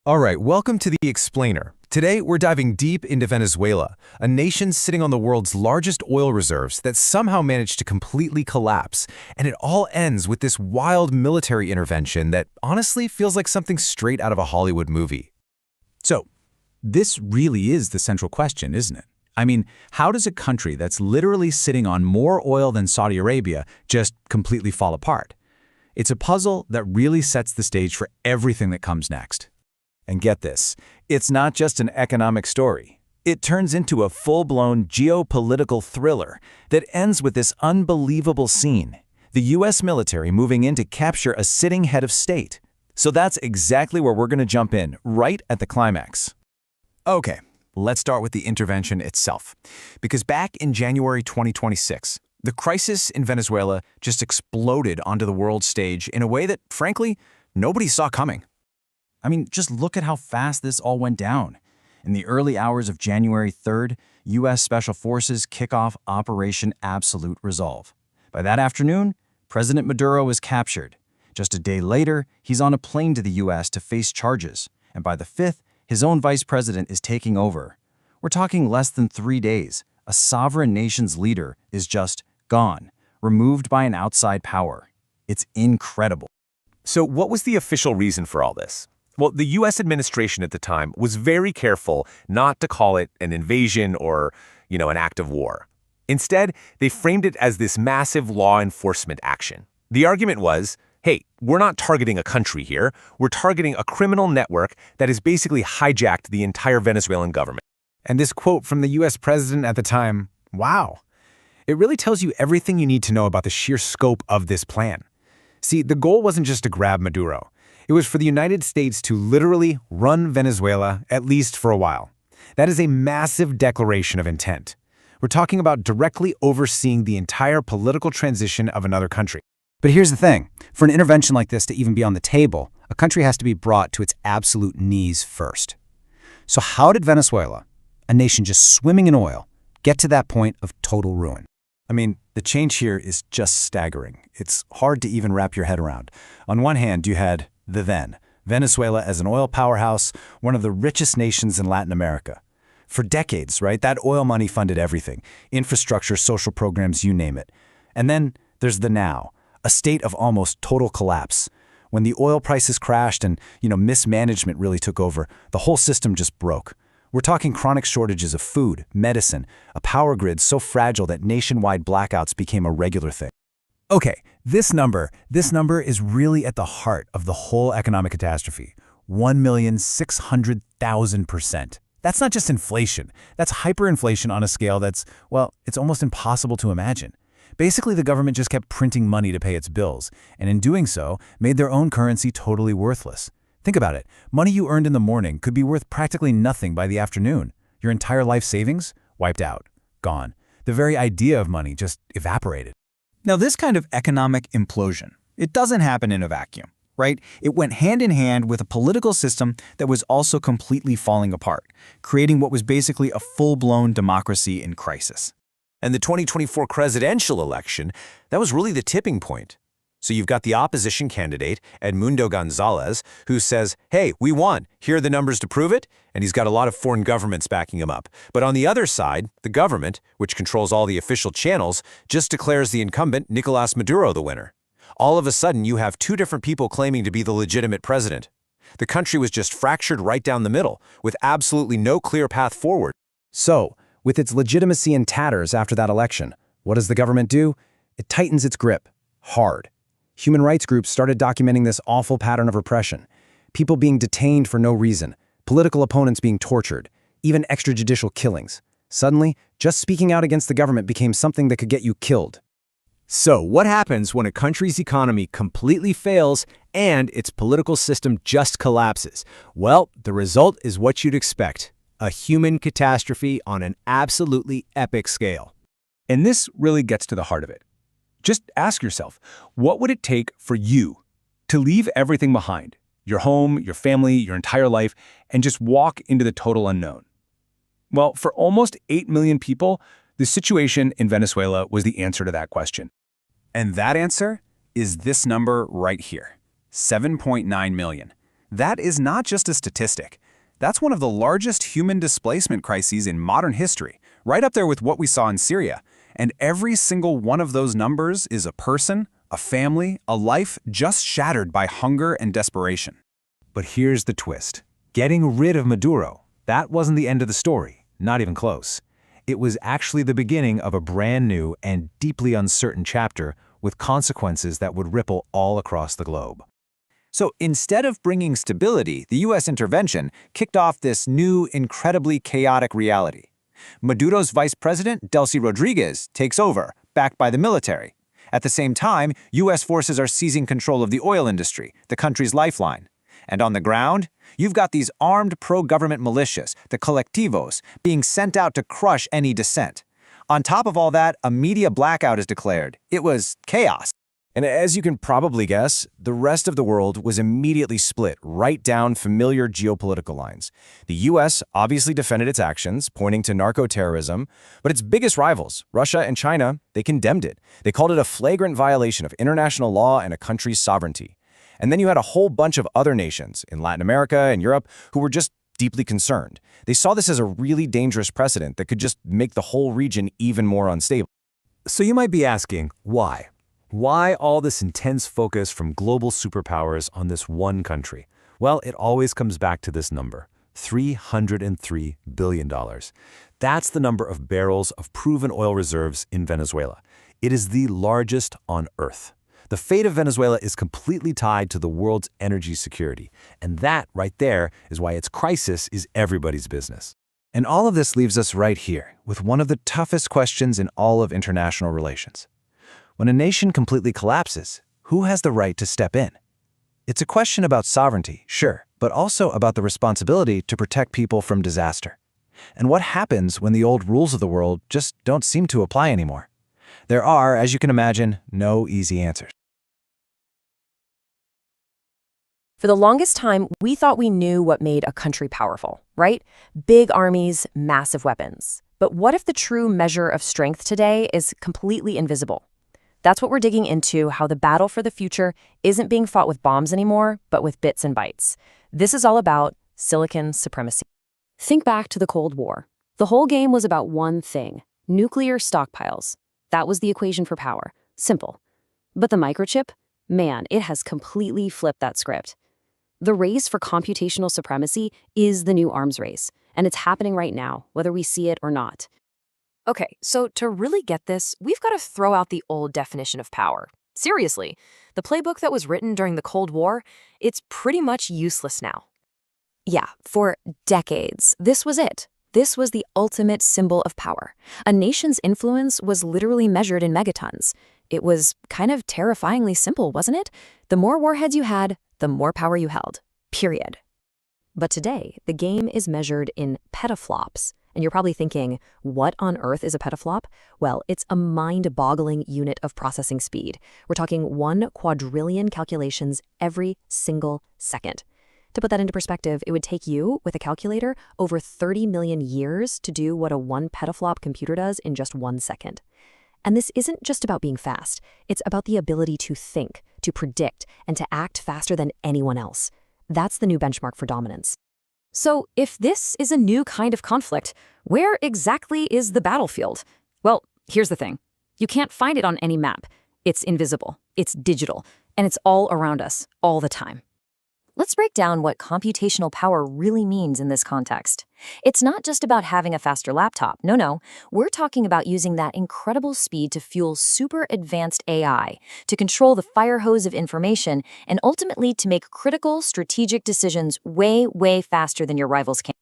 All right, welcome to The Explainer. Today, we're diving deep into Venezuela, a nation sitting on the world's largest oil reserves that somehow managed to completely collapse. And it all ends with this wild military intervention that honestly feels like something straight out of a Hollywood movie. So, this really is the central question, isn't it? I mean, how does a country that's literally sitting on more oil than Saudi Arabia just completely fall apart? It's a puzzle that really sets the stage for everything that comes next. And get this, it's not just an economic story. It turns into a full-blown geopolitical thriller that ends with this unbelievable scene: the U.S. military moving in to capture a sitting head of state. So that's exactly where we're going to jump in, right at the climax. Okay, let's start with the intervention itself. Because back in January 2026, the crisis in Venezuela just exploded onto the world stage in a way that, frankly, nobody saw coming. I mean, just look at how fast this all went down. In the early hours of January 3rd, U.S. Special Forces kick off Operation Absolute Resolve. By that afternoon, President Maduro was captured. Just a day later, he's on a plane to the U.S. to face charges. And by the 5th, his own vice president is taking over. We're talking less than 3 days. A sovereign nation's leader is just gone, removed by an outside power. It's incredible. So what was the official reason for all this? Well, the U.S. administration at the time was very careful not to call it an invasion or, an act of war. Instead, they framed it as this massive law enforcement action. The argument was, hey, we're not targeting a country here. We're targeting a criminal network that has basically hijacked the entire Venezuelan government. And this quote from the U.S. president at the time, wow. It really tells you everything you need to know about the sheer scope of this plan. See, the goal wasn't just to grab Maduro. It was for the United States to literally run Venezuela, at least for a while. That is a massive declaration of intent. We're talking about directly overseeing the entire political transition of another country. But here's the thing. For an intervention like this to even be on the table, a country has to be brought to its absolute knees first. So how did Venezuela, a nation just swimming in oil, get to that point of total ruin? I mean, the change here is just staggering. It's hard to even wrap your head around. On one hand, you had Venezuela as an oil powerhouse, one of the richest nations in Latin America. For decades, right, that oil money funded everything: infrastructure, social programs, you name it. And then there's the now, a state of almost total collapse. When the oil prices crashed and, mismanagement really took over, the whole system just broke. We're talking chronic shortages of food, medicine, a power grid so fragile that nationwide blackouts became a regular thing. Okay, this number is really at the heart of the whole economic catastrophe: 1,600,000%. That's not just inflation. That's hyperinflation on a scale that's, it's almost impossible to imagine. Basically, the government just kept printing money to pay its bills, and in doing so, made their own currency totally worthless. Think about it. Money you earned in the morning could be worth practically nothing by the afternoon. Your entire life savings? Wiped out. Gone. The very idea of money just evaporated. Now, this kind of economic implosion, it doesn't happen in a vacuum, right? It went hand in hand with a political system that was also completely falling apart, creating what was basically a full-blown democracy in crisis. And the 2024 presidential election, that was really the tipping point. So you've got the opposition candidate, Edmundo Gonzalez, who says, hey, we won. Here are the numbers to prove it. And he's got a lot of foreign governments backing him up. But on the other side, the government, which controls all the official channels, just declares the incumbent, Nicolas Maduro, the winner. All of a sudden, you have two different people claiming to be the legitimate president. The country was just fractured right down the middle, with absolutely no clear path forward. So, with its legitimacy in tatters after that election, what does the government do? It tightens its grip. Hard. Human rights groups started documenting this awful pattern of repression. People being detained for no reason, political opponents being tortured, even extrajudicial killings. Suddenly, just speaking out against the government became something that could get you killed. So, what happens when a country's economy completely fails and its political system just collapses? Well, the result is what you'd expect: a human catastrophe on an absolutely epic scale. And this really gets to the heart of it. Just ask yourself, what would it take for you to leave everything behind, your home, your family, your entire life, and just walk into the total unknown? Well, for almost 8 million people, the situation in Venezuela was the answer to that question. And that answer is this number right here, 7.9 million. That is not just a statistic. That's one of the largest human displacement crises in modern history, right up there with what we saw in Syria. And every single one of those numbers is a person, a family, a life just shattered by hunger and desperation. But here's the twist. Getting rid of Maduro, that wasn't the end of the story, not even close. It was actually the beginning of a brand new and deeply uncertain chapter with consequences that would ripple all across the globe. So instead of bringing stability, the U.S. intervention kicked off this new, incredibly chaotic reality. Maduro's vice president, Delcy Rodriguez, takes over, backed by the military. At the same time, U.S. forces are seizing control of the oil industry, the country's lifeline. And on the ground, you've got these armed pro-government militias, the colectivos, being sent out to crush any dissent. On top of all that, a media blackout is declared. It was chaos. And as you can probably guess, the rest of the world was immediately split right down familiar geopolitical lines. The U.S. obviously defended its actions, pointing to narco-terrorism, but its biggest rivals, Russia and China, they condemned it. They called it a flagrant violation of international law and a country's sovereignty. And then you had a whole bunch of other nations in Latin America and Europe who were just deeply concerned. They saw this as a really dangerous precedent that could just make the whole region even more unstable. So you might be asking, why? Why all this intense focus from global superpowers on this one country? Well, it always comes back to this number, $303 billion. That's the number of barrels of proven oil reserves in Venezuela. It is the largest on Earth. The fate of Venezuela is completely tied to the world's energy security, and that right there is why its crisis is everybody's business. And all of this leaves us right here with one of the toughest questions in all of international relations. When a nation completely collapses, who has the right to step in? It's a question about sovereignty, sure, but also about the responsibility to protect people from disaster. And what happens when the old rules of the world just don't seem to apply anymore? There are, as you can imagine, no easy answers. For the longest time, we thought we knew what made a country powerful, right? Big armies, massive weapons. But what if the true measure of strength today is completely invisible? That's what we're digging into, how the battle for the future isn't being fought with bombs anymore, but with bits and bytes. This is all about silicon supremacy. Think back to the Cold War. The whole game was about one thing: nuclear stockpiles. That was the equation for power. Simple. But the microchip? Man, it has completely flipped that script. The race for computational supremacy is the new arms race, and it's happening right now, whether we see it or not. Okay, so to really get this, we've got to throw out the old definition of power. Seriously, the playbook that was written during the Cold War, it's pretty much useless now. Yeah, for decades, this was it. This was the ultimate symbol of power. A nation's influence was literally measured in megatons. It was kind of terrifyingly simple, wasn't it? The more warheads you had, the more power you held. Period. But today, the game is measured in petaflops. And you're probably thinking, what on earth is a petaflop? Well, it's a mind-boggling unit of processing speed. We're talking 1 quadrillion calculations every single second. To put that into perspective, it would take you, with a calculator, over 30 million years to do what a 1 petaflop computer does in just 1 second. And this isn't just about being fast. It's about the ability to think, to predict, and to act faster than anyone else. That's the new benchmark for dominance. So if this is a new kind of conflict, where exactly is the battlefield? Well, here's the thing. You can't find it on any map. It's invisible, it's digital, and it's all around us, all the time. Let's break down what computational power really means in this context. It's not just about having a faster laptop. No. We're talking about using that incredible speed to fuel super advanced AI, to control the fire hose of information, and ultimately to make critical, strategic decisions way, way faster than your rivals can.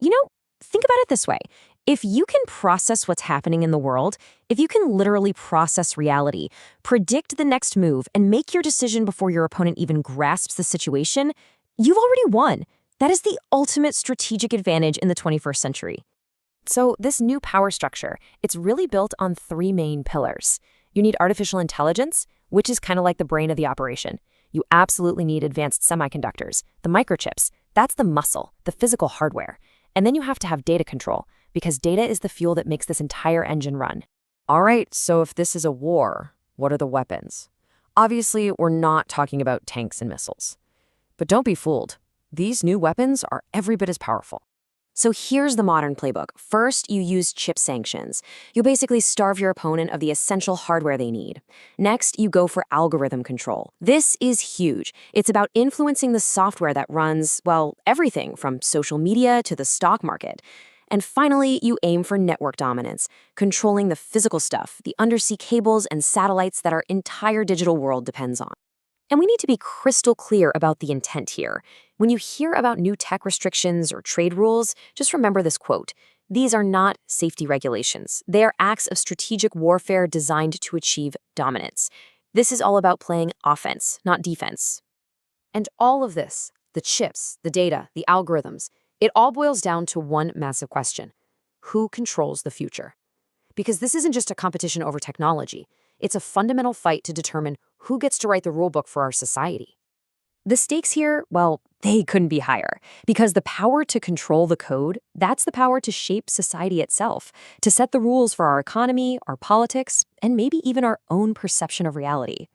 You know, think about it this way. If you can process what's happening in the world, if you can literally process reality, predict the next move, and make your decision before your opponent even grasps the situation, you've already won. That is the ultimate strategic advantage in the 21st century. So this new power structure, it's really built on 3 main pillars. You need artificial intelligence, which is kind of like the brain of the operation. You absolutely need advanced semiconductors, the microchips. That's the muscle, the physical hardware. And then you have to have data control, because data is the fuel that makes this entire engine run. All right, so if this is a war, what are the weapons? Obviously, we're not talking about tanks and missiles. But don't be fooled. These new weapons are every bit as powerful. So here's the modern playbook. First, you use chip sanctions. You basically starve your opponent of the essential hardware they need. Next, you go for algorithm control. This is huge. It's about influencing the software that runs, well, everything from social media to the stock market. And finally, you aim for network dominance, controlling the physical stuff, the undersea cables and satellites that our entire digital world depends on. And we need to be crystal clear about the intent here. When you hear about new tech restrictions or trade rules, just remember this quote. These are not safety regulations. They are acts of strategic warfare designed to achieve dominance. This is all about playing offense, not defense. And all of this, the chips, the data, the algorithms, it all boils down to one massive question. Who controls the future? Because this isn't just a competition over technology. It's a fundamental fight to determine who gets to write the rulebook for our society. The stakes here, well, they couldn't be higher, because the power to control the code, that's the power to shape society itself, to set the rules for our economy, our politics, and maybe even our own perception of reality.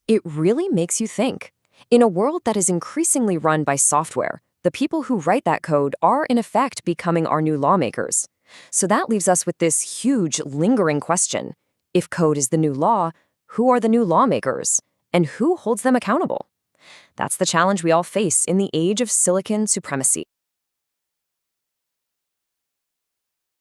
It really makes you think. In a world that is increasingly run by software, the people who write that code are in effect becoming our new lawmakers. So that leaves us with this huge, lingering question. If code is the new law, who are the new lawmakers? And who holds them accountable? That's the challenge we all face in the age of silicon supremacy.